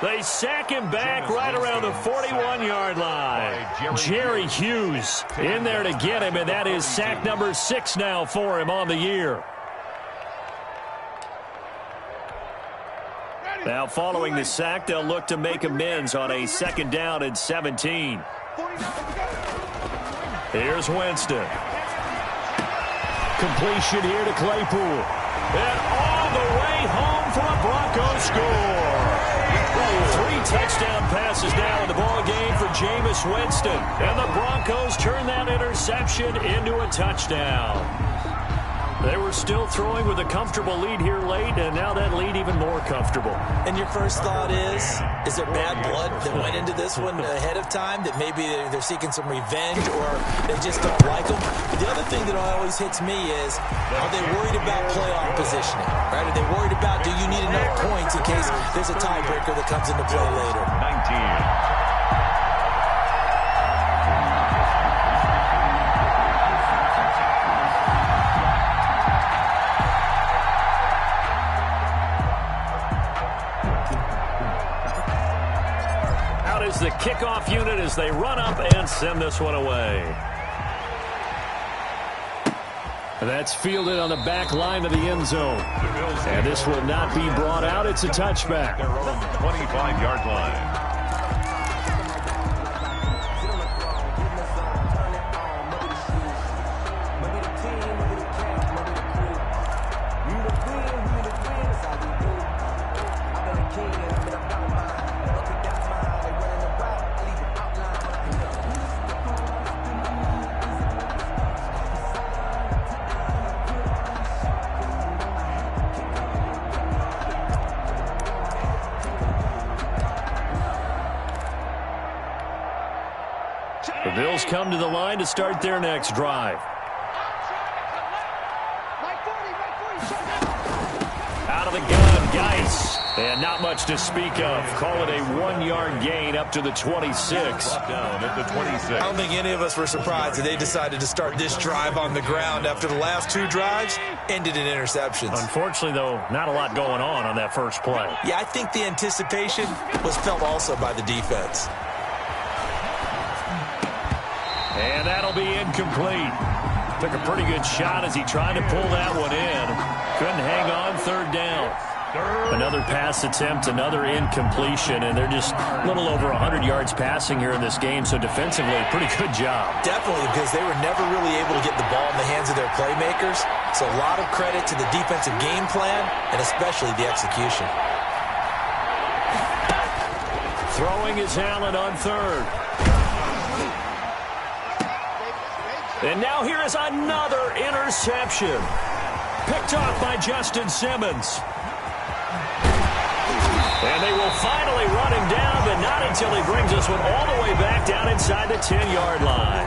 They sack him back right around the 41-yard line. Jerry Hughes in there to get him, and that is sack number 6 now for him on the year. Now following the sack, they'll look to make amends on a 2nd down and 17. Here's Winston. Completion here to Claypool. And all the way home for a Broncos score. 3 touchdown passes now in the ball game for Jameis Winston. And the Broncos turn that interception into a touchdown. They were still throwing with a comfortable lead here late, and now that lead even more comfortable. And your first thought is there bad blood that went into this one ahead of time, that maybe they're seeking some revenge or they just don't like them? But the other thing that always hits me is, are they worried about playoff positioning? Right? Are they worried about, do you need enough points in case there's a tiebreaker that comes into play later? 19. Is the kickoff unit as they run up and send this one away. That's fielded on the back line of the end zone. And this will not be brought out. It's a touchback. Their own 25-yard line. The Bills come to the line to start their next drive. Out of the gun, Geis. And not much to speak of. Call it a 1-yard gain up to the 26. Down at the 26. I don't think any of us were surprised that they decided to start this drive on the ground after the last 2 drives ended in interceptions. Unfortunately, though, not a lot going on that first play. Yeah, I think the anticipation was felt also by the defense. And that'll be incomplete. Took a pretty good shot as he tried to pull that one in. Couldn't hang on, 3rd down. Another pass attempt, another incompletion, and they're just a little over 100 yards passing here in this game, so defensively, pretty good job. Definitely, because they were never really able to get the ball in the hands of their playmakers, so a lot of credit to the defensive game plan, and especially the execution. Throwing is Allen on third. And now here is another interception. Picked off by Justin Simmons. And they will finally run him down, but not until he brings this one all the way back down inside the 10-yard line.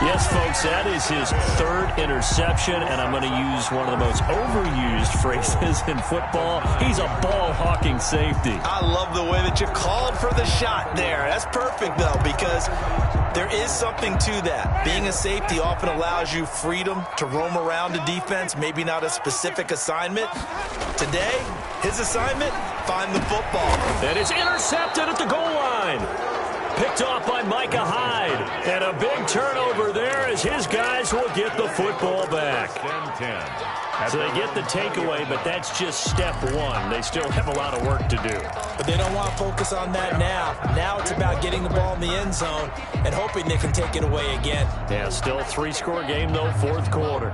Yes, folks, that is his third interception, and I'm going to use one of the most overused phrases in football. He's a ball-hawking safety. I love the way that you called for the shot there. That's perfect, though, because there is something to that. Being a safety often allows you freedom to roam around a defense, maybe not a specific assignment. Today, his assignment, find the football. And it's intercepted at the goal line. Picked off by Micah Hyde. And a big turnover there as his guys will get the football back. 10-10. So they get the takeaway, but that's just step one. They still have a lot of work to do. But they don't want to focus on that now. Now it's about getting the ball in the end zone and hoping they can take it away again. Yeah, still a 3-score game, though, fourth quarter.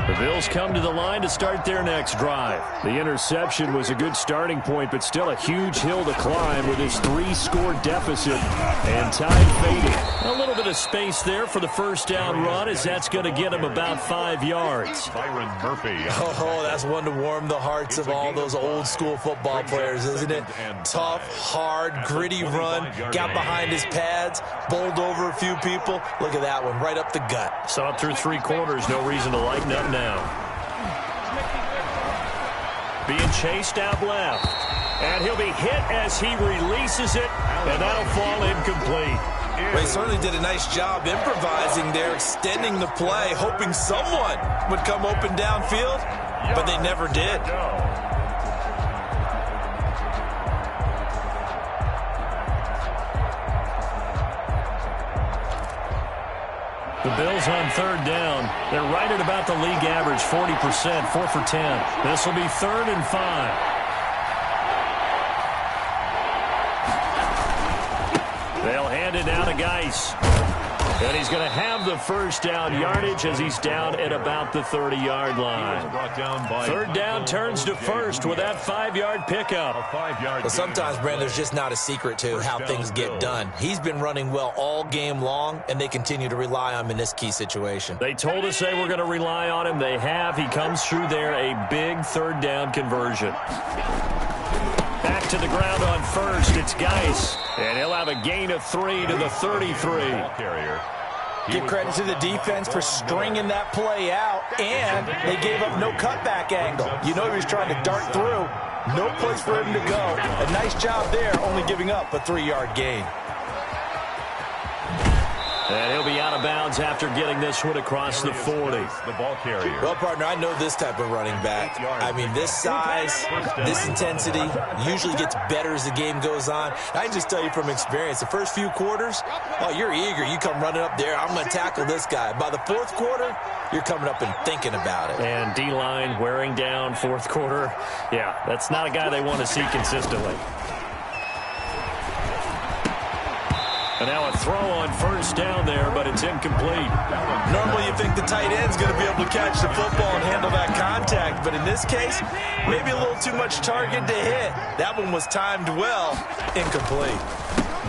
The Bills come to the line to start their next drive. The interception was a good starting point, but still a huge hill to climb with his 3-score deficit and time fading. A little bit of space there for the first down run, as that's going to get him about 5 yards. Byron Murphy. Oh, that's one to warm the hearts of all those old-school football players, isn't it? Tough, hard, gritty run, got behind his pads, bowled over a few people. Look at that one, right up the gut. Saw it through 3 quarters, no reason to lighten up now. Being chased out left. And he'll be hit as he releases it, and that'll fall incomplete. Well, he certainly did a nice job improvising there, extending the play, hoping someone would come open downfield, but they never did. The Bills on third down. They're right at about the league average, 40%, 4 for 10. This will be 3rd and 5. They'll hand it down to Geis. And he's going to have the first down yardage as he's down at about the 30-yard line. Third down turns to first with that 5-yard pickup. Well, sometimes, Brandon, there's just not a secret to how things get done. He's been running well all game long, and they continue to rely on him in this key situation. They told us they were going to rely on him. They have. He comes through there, a big third down conversion. Back to the ground on first. It's Geis. And he'll have a gain of 3 to the 33. Give credit to the defense for stringing that play out, and they gave up no cutback angle. You know he was trying to dart through. No place for him to go. A nice job there, only giving up a 3-yard gain. And he'll be out of bounds after getting this one across the 40. The ball carrier. Well, partner, I know this type of running back. I mean, this size, this intensity usually gets better as the game goes on. I can just tell you from experience, the first few quarters, oh, you're eager. You come running up there, I'm going to tackle this guy. By the fourth quarter, you're coming up and thinking about it. And D-line wearing down fourth quarter. Yeah, that's not a guy they want to see consistently. And now a throw on first down there, but it's incomplete. Normally you think the tight end's going to be able to catch the football and handle that contact, but in this case, maybe a little too much target to hit. That one was timed well, incomplete.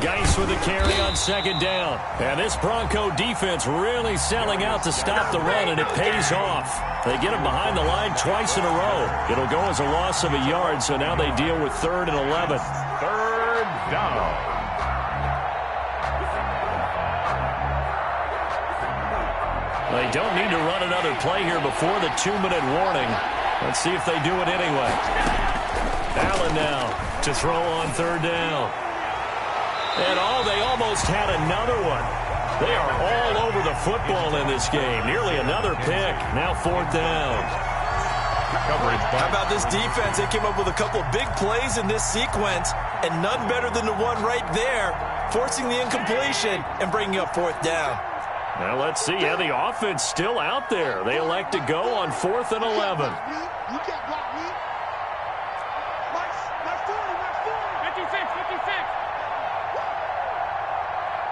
Geis with a carry on second down. And this Bronco defense really selling out to stop the run, and it pays off. They get him behind the line twice in a row. It'll go as a loss of a yard, so now they deal with 3rd and 11. 3rd down. They don't need to run another play here before the 2-minute warning. Let's see if they do it anyway. Allen now to throw on 3rd down. And they almost had another one. They are all over the football in this game. Nearly another pick. Now 4th down. How about this defense? They came up with a couple of big plays in this sequence, and none better than the one right there, forcing the incompletion and bringing up 4th down. Now let's see. Yeah, the offense still out there. They elect to go on 4th and 11. You can't block me. Nice 40. 56.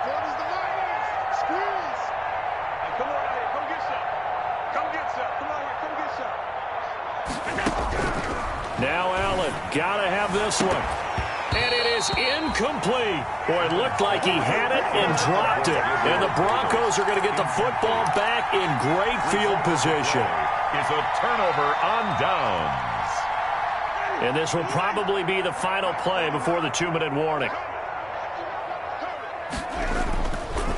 40's the Lions. Squeeze. Hey, come on out here. Come get some. Come get some. Come on here. Come get some. Now Allen, gotta have this one. And it is incomplete. Boy, it looked like he had it and dropped it. And the Broncos are going to get the football back in great field position. Is a turnover on downs. And this will probably be the final play before the 2-minute warning.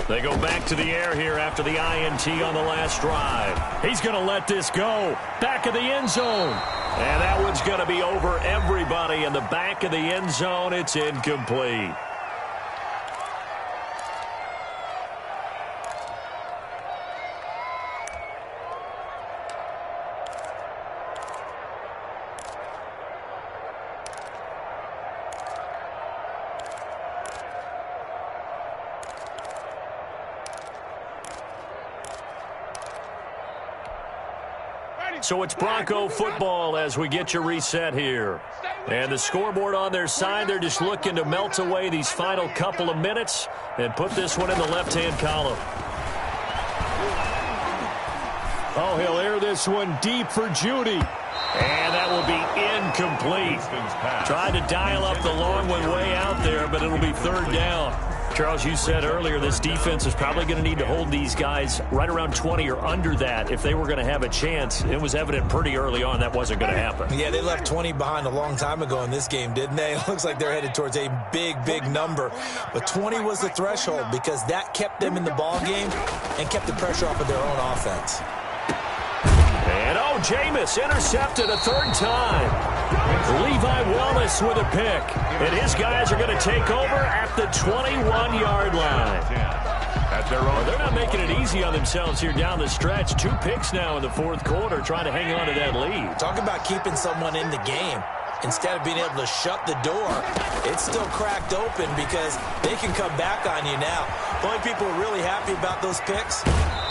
They go back to the air here after the INT on the last drive. He's going to let this go. Back of the end zone. And that one's going to be over everybody in the back of the end zone. It's incomplete. So it's Bronco football as we get you reset here. And the scoreboard on their side, they're just looking to melt away these final couple of minutes and put this one in the left-hand column. Oh, he'll air this one deep for Judy. And that will be incomplete. Tried to dial up the long one way out there, but it'll be 3rd down. Charles, you said earlier this defense is probably going to need to hold these guys right around 20 or under that if they were going to have a chance. It was evident pretty early on that wasn't going to happen. Yeah, they left 20 behind a long time ago in this game, didn't they? It looks like they're headed towards a big number. But 20 was the threshold because that kept them in the ball game and kept the pressure off of their own offense. And, Jameis intercepted a 3rd time. Levi Wallace with a pick. And his guys are going to take over at the 21-yard line. They're not making it easy on themselves here down the stretch. 2 picks now in the 4th quarter trying to hang on to that lead. Talk about keeping someone in the game. Instead of being able to shut the door, it's still cracked open because they can come back on you now. The only people who are really happy about those picks,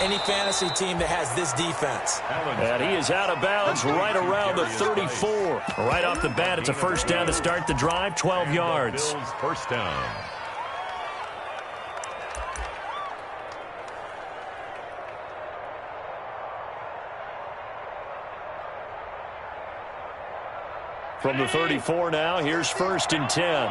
any fantasy team that has this defense. And he is out of bounds right around the 34. Right off the bat, it's a 1st down to start the drive, 12 yards. 1st down. From the 34 now, here's 1st and 10.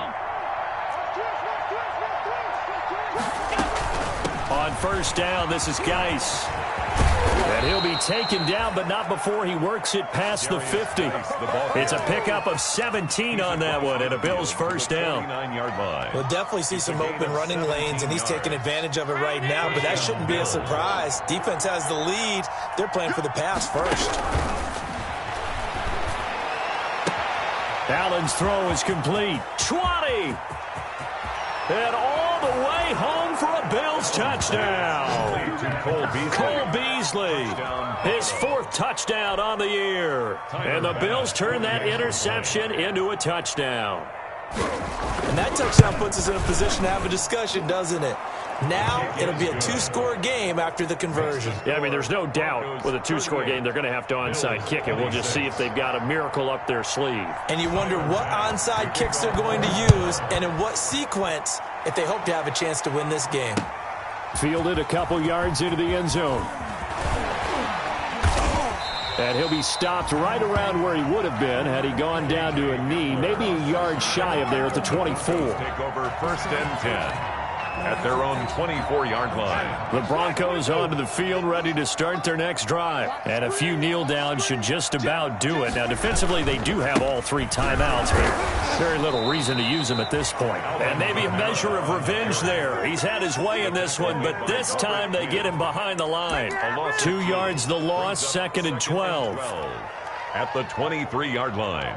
On 1st down, this is Geis. And he'll be taken down, but not before he works it past the 50. It's a pickup of 17 on that one, and a Bills 1st down. We'll definitely see some open running lanes, and he's taking advantage of it right now, but that shouldn't be a surprise. Defense has the lead. They're playing for the pass first. Allen's throw is complete. 20! And all the way home for a Bills touchdown. Cole Beasley, his 4th touchdown on the year. And the Bills turn that interception into a touchdown. And that touchdown puts us in a position to have a discussion, doesn't it? Now it'll be a 2-score game after the conversion. Yeah, I mean, there's no doubt with a 2-score game they're going to have to onside kick it. We'll just see if they've got a miracle up their sleeve. And you wonder what onside kicks they're going to use and in what sequence if they hope to have a chance to win this game. Fielded a couple yards into the end zone. And he'll be stopped right around where he would have been had he gone down to a knee, maybe a yard shy of there at the 24. Take over 1st and 10. At their own 24-yard line. The Broncos onto the field, ready to start their next drive. And a few kneel downs should just about do it. Now, defensively, they do have all 3 timeouts, but very little reason to use them at this point. And maybe a measure of revenge there. He's had his way in this one, but this time they get him behind the line. 2 yards the loss, 2nd and 12. At the 23-yard line.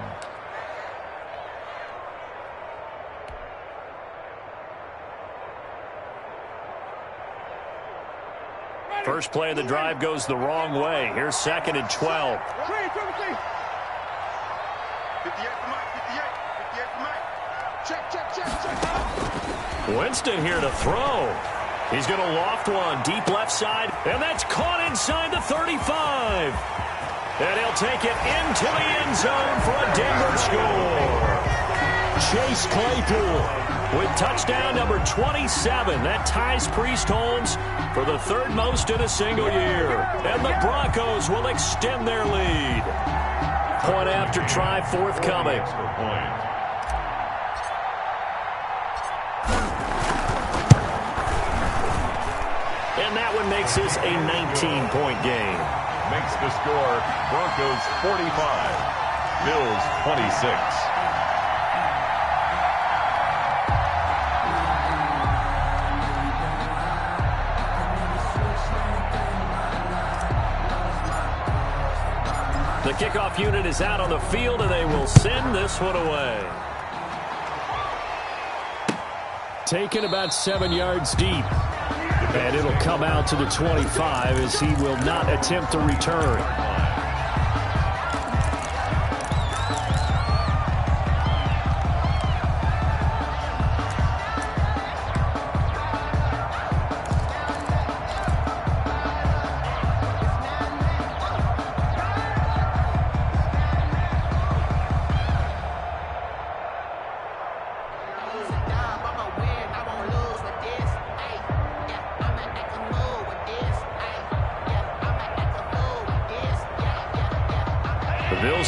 First play of the drive goes the wrong way. Here's 2nd and 12. 58 for Mike, 58 for Mike. Check. Winston here to throw. He's going to loft one deep left side, and that's caught inside the 35. And he'll take it into the end zone for a Denver score. Chase Claypool with touchdown number 27. That ties Priest Holmes for the third most in a single year. And the Broncos will extend their lead. Point after try forthcoming. And that one makes this a 19-point game. Makes the score Broncos 45, Bills 26. The kickoff unit is out on the field, and they will send this one away. Taken about 7 yards deep. And it'll come out to the 25 as he will not attempt to return.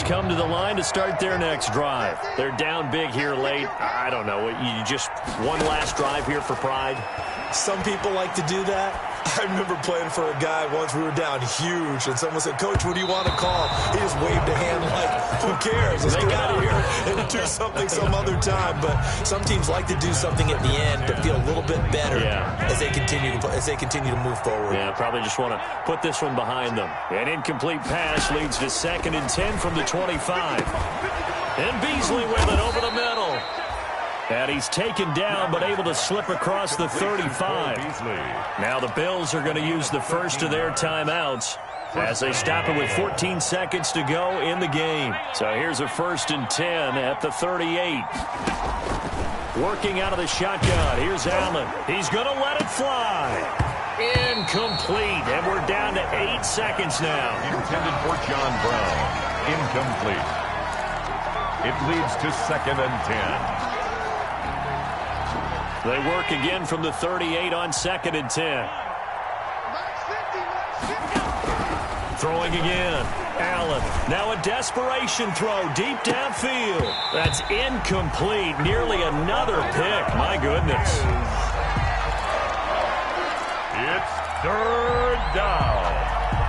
Come to the line to start their next drive. They're down big here late. I don't know. You just one last drive here for pride? Some people like to do that. I remember playing for a guy once. We were down huge, and someone said, "Coach, what do you want to call?" He just waved a hand like, who cares? Let's get out of here and do something some other time. But some teams like to do something at the end to feel a little bit better as they continue to move forward. Yeah, probably just want to put this one behind them. An incomplete pass leads to 2nd and 10 from the 25. And Beasley with it over the middle. And he's taken down, but able to slip across the 35. Now the Bills are going to use the first of their timeouts as they stop it with 14 seconds to go in the game. So here's a 1st and 10 at the 38. Working out of the shotgun. Here's Allen. He's going to let it fly. Incomplete. And we're down to 8 seconds now. Intended for John Brown. Incomplete. It leads to 2nd and 10. They work again from the 38 on 2nd and 10. Throwing again. Allen. Now a desperation throw deep downfield. That's incomplete. Nearly another pick. My goodness. It's 3rd down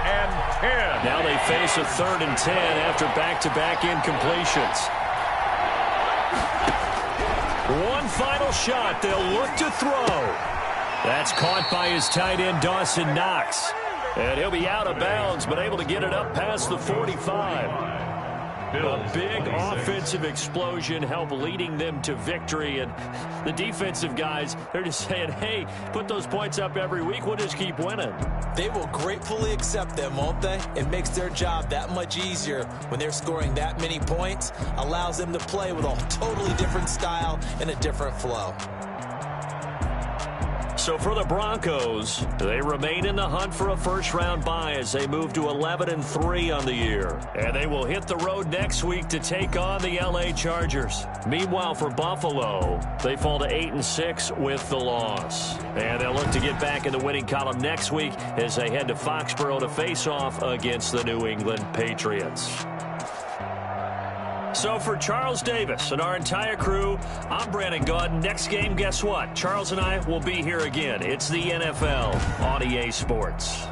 and 10. Now they face a 3rd and 10 after back-to-back incompletions. One final shot. They'll look to throw. That's caught by his tight end, Dawson Knox. And he'll be out of bounds, but able to get it up past the 45. A big offensive explosion helped leading them to victory. And the defensive guys, they're just saying, hey, put those points up every week. We'll just keep winning. They will gratefully accept them, won't they? It makes their job that much easier when they're scoring that many points. Allows them to play with a totally different style and a different flow. So for the Broncos, they remain in the hunt for a first-round bye as they move to 11-3 on the year. And they will hit the road next week to take on the LA Chargers. Meanwhile, for Buffalo, they fall to 8-6 with the loss. And they'll look to get back in the winning column next week as they head to Foxborough to face off against the New England Patriots. So for Charles Davis and our entire crew, I'm Brandon Gaudin. Next game, guess what? Charles and I will be here again. It's the NFL on EA Sports.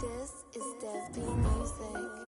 This is Dev B Music.